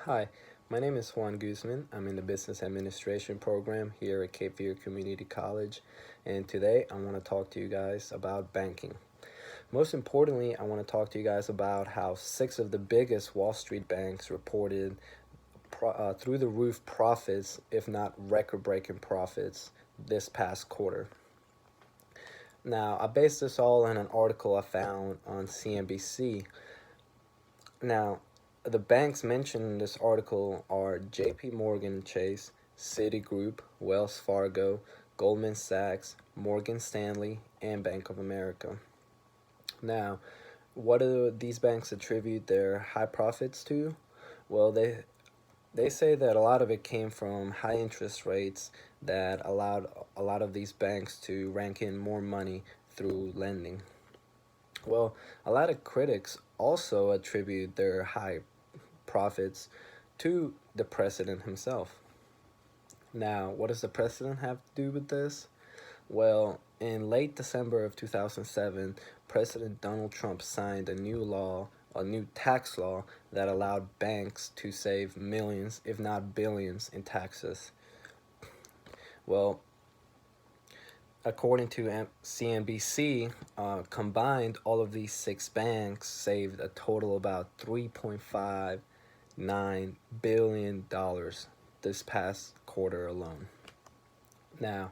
Hi, my name is Juan Guzman. I'm in the Business Administration program here at Cape Fear Community College, and today I want to talk to you guys about banking. Most importantly, I want to talk to you guys about how six of the biggest Wall Street banks reported through the roof profits, if not record breaking profits, this past quarter. Now, I based this all on an article I found on CNBC. Now, the banks mentioned in this article are JP Morgan Chase, Citigroup, Wells Fargo, Goldman Sachs, Morgan Stanley, and Bank of America. Now, what do these banks attribute their high profits to? Well, they say that a lot of it came from high interest rates that allowed a lot of these banks to rank in more money through lending. Well, a lot of critics also attribute their high profits to the president himself. Now, what does the president have to do with this? Well, in late December of 2007, President Donald Trump signed a new tax law that allowed banks to save millions, if not billions, in taxes. Well, according to CNBC, combined, all of these six banks saved a total about $3.59 billion this past quarter alone. Now,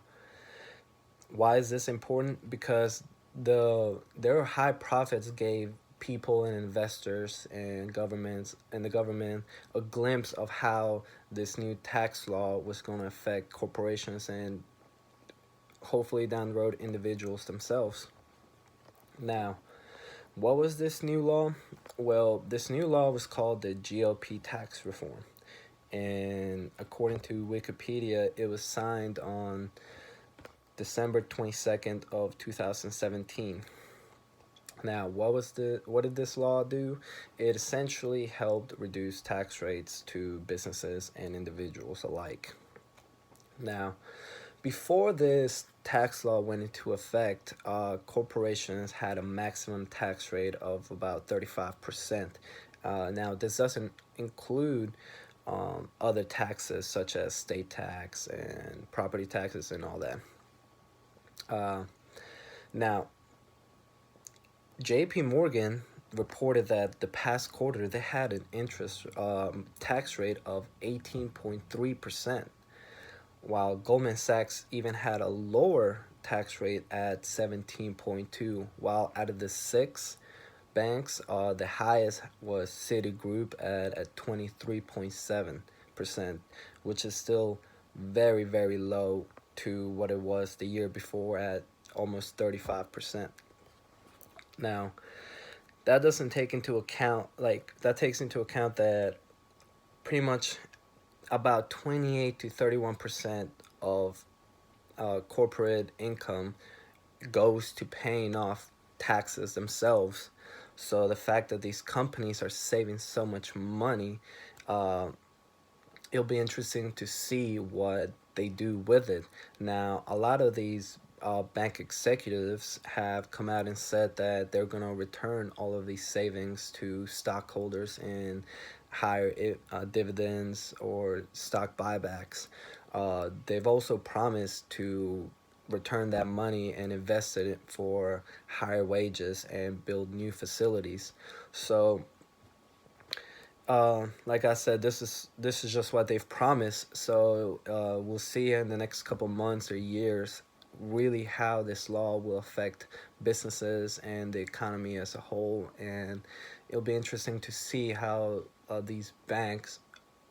why is this important? Because their high profits gave people and investors and the government a glimpse of how this new tax law was going to affect corporations and hopefully down the road individuals themselves. Now, what was this new law? Well, this new law was called the GLP tax reform. And according to Wikipedia, it was signed on December 22nd of 2017. Now, what did this law do? It essentially helped reduce tax rates to businesses and individuals alike. Now, before this tax law went into effect, corporations had a maximum tax rate of about 35%. Now, this doesn't include other taxes such as state tax and property taxes and all that. Now, JP Morgan reported that the past quarter they had an interest tax rate of 18.3%, while Goldman Sachs even had a lower tax rate at 17.2. While out of the six banks, the highest was Citigroup at 23.7%, which is still very, very low to what it was the year before at almost 35%. Now, that doesn't take into account, that takes into account that pretty much about 28 to 31% of corporate income goes to paying off taxes themselves. So the fact that these companies are saving so much money, it'll be interesting to see what they do with it. Now, a lot of these bank executives have come out and said that they're going to return all of these savings to stockholders in higher dividends or stock buybacks. They've also promised to return that money and invest it for higher wages and build new facilities. So like I said, this is just what they've promised. So we'll see in the next couple months or years really how this law will affect businesses and the economy as a whole, and it'll be interesting to see how these banks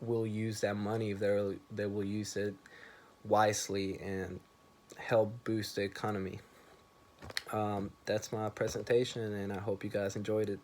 will use that money, if they will use it wisely and help boost the economy. That's my presentation, and I hope you guys enjoyed it.